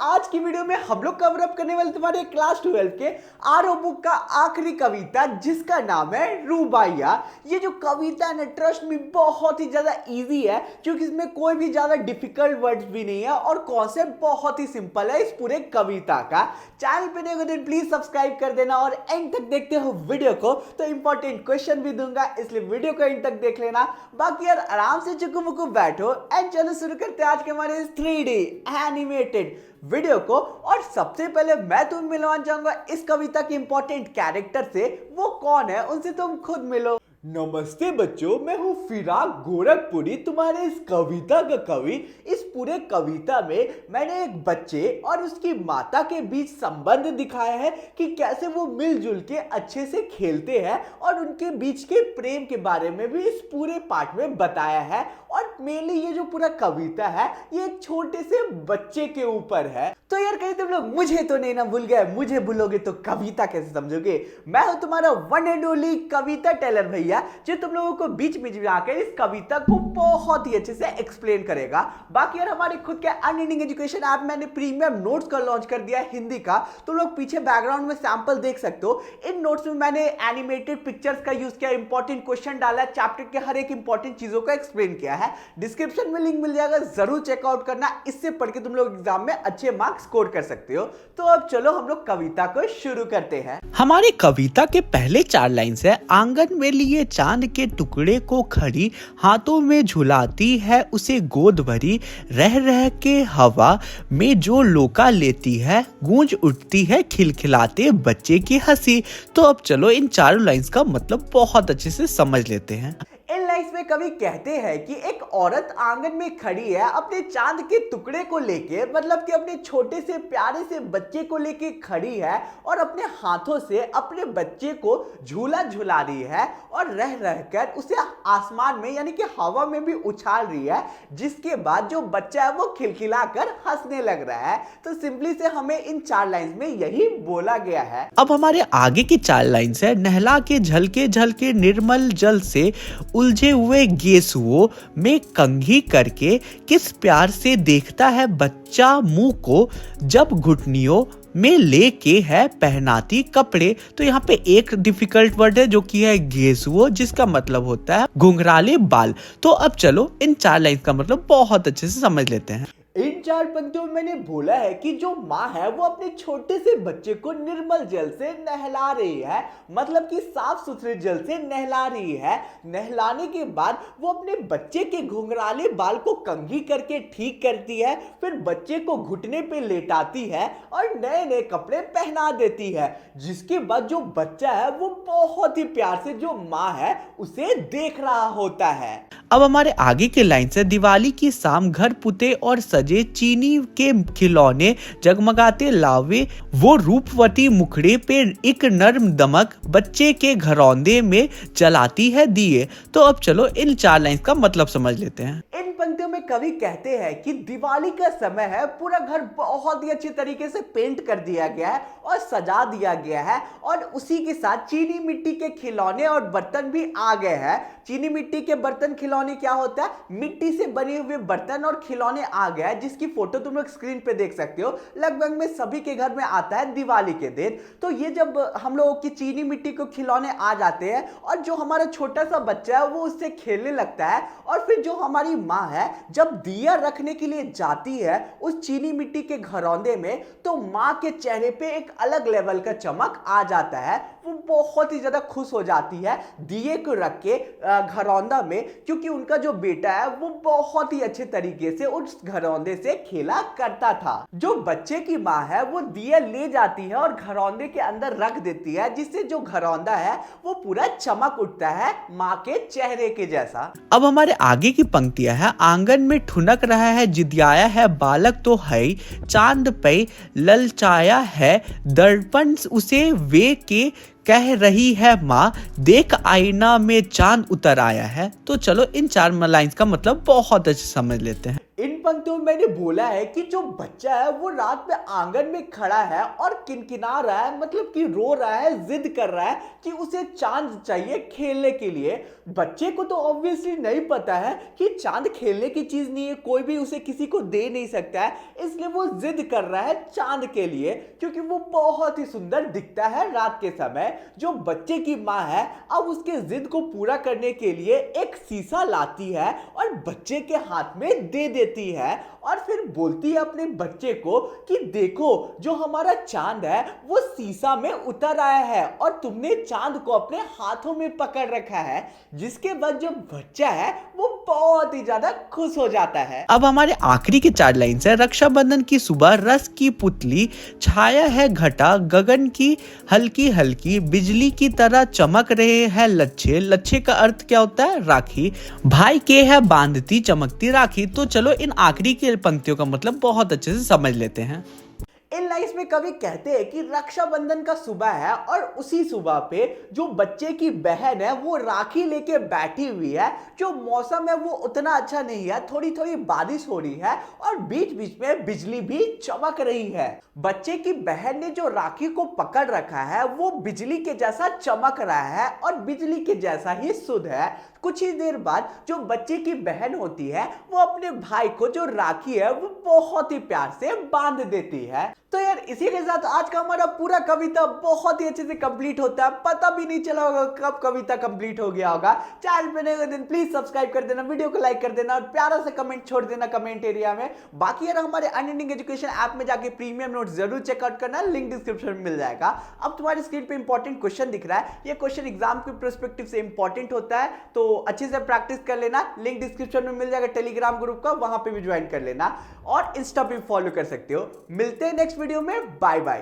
आज की वीडियो में हम लोग कवर अप करने वाले तुम्हारे क्लास 12 के आरओ बुक का आखिरी कविता जिसका नाम है रूबाइया। ये जो कविता है ना, ट्रस्ट में बहुत ही ज्यादा इजी है क्योंकि इसमें कोई भी ज्यादा डिफिकल्ट वर्ड्स भी नहीं है और कॉन्सेप्ट बहुत ही सिंपल है इस पूरे कविता का। चैनल पे नहीं हो तो प्लीज सब्सक्राइब कर देना और एंड तक देखते हो वीडियो को तो इंपॉर्टेंट क्वेश्चन भी दूंगा, इसलिए वीडियो को एंड तक देख लेना। बाकी यार आराम से चुकू मुकू बैठो एंड चलो शुरू करते हैं आज के हमारे 3D एनिमेटेड वीडियो को। और सबसे पहले मैं तुम्हें मिलवाना चाहूंगा इस कविता के इंपॉर्टेंट कैरेक्टर से। वो कौन है उनसे तुम खुद मिलो। नमस्ते बच्चों, मैं हूँ फिराक गोरखपुरी, तुम्हारे इस कविता का कवि। इस पूरे कविता में मैंने एक बच्चे और उसकी माता के बीच संबंध दिखाया है कि कैसे वो मिलजुल के अच्छे से खेलते हैं और उनके बीच के प्रेम के बारे में भी इस पूरे पार्ट में बताया है। और मेनली ये जो पूरा कविता है ये एक छोटे से बच्चे के ऊपर है। तो यार कहीं तुम लोग मुझे तो नहीं ना भूल गए, मुझे भूलोगे तो कविता कैसे समझोगे। मैं हूं तुम्हारा one and only Kavita tailor भैया, जो तुम लोगों को बीच में आकर इस कविता को बहुत ही अच्छे से एक्सप्लेन करेगा। बाकी यार हमारे खुद के अनएंडिंग एजुकेशन ऐप मैंने प्रीमियम नोट्स का लॉन्च कर दिया है हिंदी का। तुम लोग पीछे बैकग्राउंड में सैंपल देख सकते हो। इन नोट्स में मैंने एनिमेटेड पिक्चर्स का यूज किया, इंपॉर्टेंट क्वेश्चन डाला, चैप्टर के हर एक इंपॉर्टेंट चीजों को एक्सप्लेन किया है। डिस्क्रिप्शन में लिंक मिल जाएगा, जरूर चेकआउट करना। इससे पढ़ के तुम लोग एग्जाम में अच्छे मार्क्स स्कोर कर सकते हो। तो अब चलो हम लोग कविता को शुरू करते हैं। हमारी कविता के पहले 4 लाइन्स है। आंगन में लिए चांद के टुकड़े को खड़ी, हाथों में झुलाती है उसे गोद भरी, रह रह के हवा में जो लोका लेती है, गूंज उठती है खिलखिलाते बच्चे की हंसी। तो अब चलो इन 4 लाइन्स का मतलब बहुत अच्छे से समझ लेते हैं। इन लाइन्स में कवि कहते हैं कि एक औरत आंगन में खड़ी है अपने चांद के टुकड़े को लेके, मतलब कि अपने छोटे से प्यारे से बच्चे को लेके खड़ी है और अपने हाथों से अपने बच्चे को झूला झुला रही है और रह रहकर उसे आसमान में यानी कि हवा में भी उछाल रही है, जिसके बाद जो बच्चा है वो खिलखिलाकर हंसने लग रहा है। तो सिंपली से हमें इन 4 लाइन्स में यही बोला गया है। अब हमारे आगे की 4 लाइन्स है। नहला के झलके झलके निर्मल जल से उलझे हुए गेसुओं में कंघी करके, किस प्यार से देखता है बच्चा मुंह को, जब घुटनियों में लेके है पहनाती कपड़े। तो यहाँ पे एक डिफिकल्ट वर्ड है जो कि है गेसुओ, जिसका मतलब होता है घुंघराले बाल। तो अब चलो इन 4 लाइन का मतलब बहुत अच्छे से समझ लेते हैं। इन 4 पंक्तियों में मैंने बोला है कि जो माँ है वो अपने छोटे से बच्चे को निर्मल जल से नहला रही है, मतलब कि साफ सुथरे जल से नहला रही है। नहलाने के बाद वो अपने बच्चे के घुंघराले बाल को कंघी करके ठीक करती है, फिर बच्चे को घुटने पे लेटाती है और नए नए कपड़े पहना देती है, जिसके बाद जो बच्चा है वो बहुत ही प्यार से जो माँ है उसे देख रहा होता है। अब हमारे आगे के लाइन से, दिवाली की शाम घर पुते और सजे, चीनी के खिलौने जगमगाते लावे, वो रूपवती मुखड़े पे एक नर्म दमक, बच्चे के घरौंदे में जलाती है दिए। तो अब चलो इन 4 लाइन का मतलब समझ लेते हैं। इन पंक्तियों में कवि कहते हैं कि दिवाली का समय है, पूरा घर बहुत ही अच्छे तरीके से पेंट कर दिया गया है और सजा दिया गया है और उसी के साथ चीनी मिट्टी के खिलौने और बर्तन भी आ गए हैं। चीनी मिट्टी के बर्तन खिलौने क्या होता है, मिट्टी से बने हुए बर्तन और खिलौने आ गया है, जिसकी फोटो तुम लोग स्क्रीन पे देख सकते हो। लगभग में सभी के घर में आता है दिवाली के दिन। तो ये जब हम लोगों की चीनी मिट्टी को खिलौने आ जाते हैं और जो हमारा छोटा सा बच्चा है वो उससे खेलने लगता है, और फिर जो हमारी माँ है जब दिया रखने के लिए जाती है उस चीनी मिट्टी के घरौंदे में, तो माँ के चेहरे पे एक अलग लेवल का चमक आ जाता है। वो बहुत ही ज्यादा खुश हो जाती है दिए को रख के घरौंदा में, क्योंकि उनका जो बेटा है वो बहुत ही अच्छे तरीके से उस घरौंदे से खेला करता था। जो बच्चे की माँ है वो दिया ले जाती है और घरौंदे के अंदर रख देती है, जिससे जो घरौंदा है वो पूरा चमक उठता है माँ के चेहरे के जैसा। अब हमारे आगे की पंक्तियां है। आंगन में ठुनक रहा है जिदियाया है बालक तो है, चांद पे ललचाया है दर्पण उसे वे के, कह रही है माँ देख आईना में चांद उतर आया है। तो चलो इन 4 लाइन्स का मतलब बहुत अच्छे समझ लेते हैं। इन पंक्तियों में मैंने बोला है कि जो बच्चा है वो रात में आंगन में खड़ा है और किनकिना रहा है, मतलब कि रो रहा है, जिद कर रहा है कि उसे चांद चाहिए खेलने के लिए। बच्चे को तो ऑब्वियसली नहीं पता है कि चांद खेलने की चीज नहीं है, कोई भी उसे किसी को दे नहीं सकता है, इसलिए वो जिद कर रहा है चांद के लिए क्योंकि वो बहुत ही सुंदर दिखता है रात के समय। जो बच्चे की माँ है अब उसके जिद को पूरा करने के लिए एक शीशा लाती है और बच्चे के हाथ में दे देती है और फिर बोलती है अपने बच्चे को कि देखो जो हमारा चांद है वो शीशा में उतर आया है और तुमने चांद को अपने हाथों में पकड़ रखा है। जिसके बाद जो बच्चा है वो बहुत ही ज्यादा खुश हो जाता है। अब हमारे आखिरी के 4 लाइन है। रक्षाबंधन की सुबह रस की पुतली, छाया है घटा गगन की हल्की हल्की, बिजली की तरह चमक रहे हैं लच्छे। लच्छे का अर्थ क्या होता है? राखी। भाई के है बांधती चमकती राखी। तो चलो इन आखिरी की पंक्तियों का मतलब बहुत अच्छे से समझ लेते हैं। इन लाइन्स में कवि कहते हैं कि रक्षाबंधन का सुबह है और उसी सुबह पे जो बच्चे की बहन है वो राखी लेके बैठी हुई है। जो मौसम है वो उतना अच्छा नहीं है, थोड़ी थोड़ी बारिश हो रही है और बीच बीच में बिजली भी चमक रही है। बच्चे की बहन ने जो राखी को पकड़ रखा है वो बिजली के जैसा चमक रहा है और बिजली के जैसा ही शुद्ध है। कुछ ही देर बाद जो बच्चे की बहन होती है वो अपने भाई को जो राखी है वो बहुत ही प्यार से बांध देती है। तो यार इसी के साथ आज का हमारा पूरा कविता बहुत ही अच्छे से कंप्लीट होता है। पता भी नहीं चला होगा कब कविता कंप्लीट हो गया होगा। चैनल पे नए हो दिन प्लीज सब्सक्राइब कर देना, वीडियो को लाइक कर देना और प्यारा सा कमेंट छोड़ देना कमेंट एरिया में। बाकी यार हमारे अनएंडिंग एजुकेशन ऐप में जाके प्रीमियम नोट्स जरूर चेकआउट करना, लिंक डिस्क्रिप्शन में मिल जाएगा। अब तुम्हारी स्क्रीन पे इंपॉर्टेंट क्वेश्चन दिख रहा है, ये क्वेश्चन एग्जाम के पर्सपेक्टिव से इंपॉर्टेंट होता है तो अच्छे से प्रैक्टिस कर लेना। लिंक डिस्क्रिप्शन में मिल जाएगा टेलीग्राम ग्रुप का, वहां पे भी ज्वाइन कर लेना और इंस्टा पे फॉलो कर सकते हो। मिलते हैं नेक्स्ट वीडियो में, बाय बाय।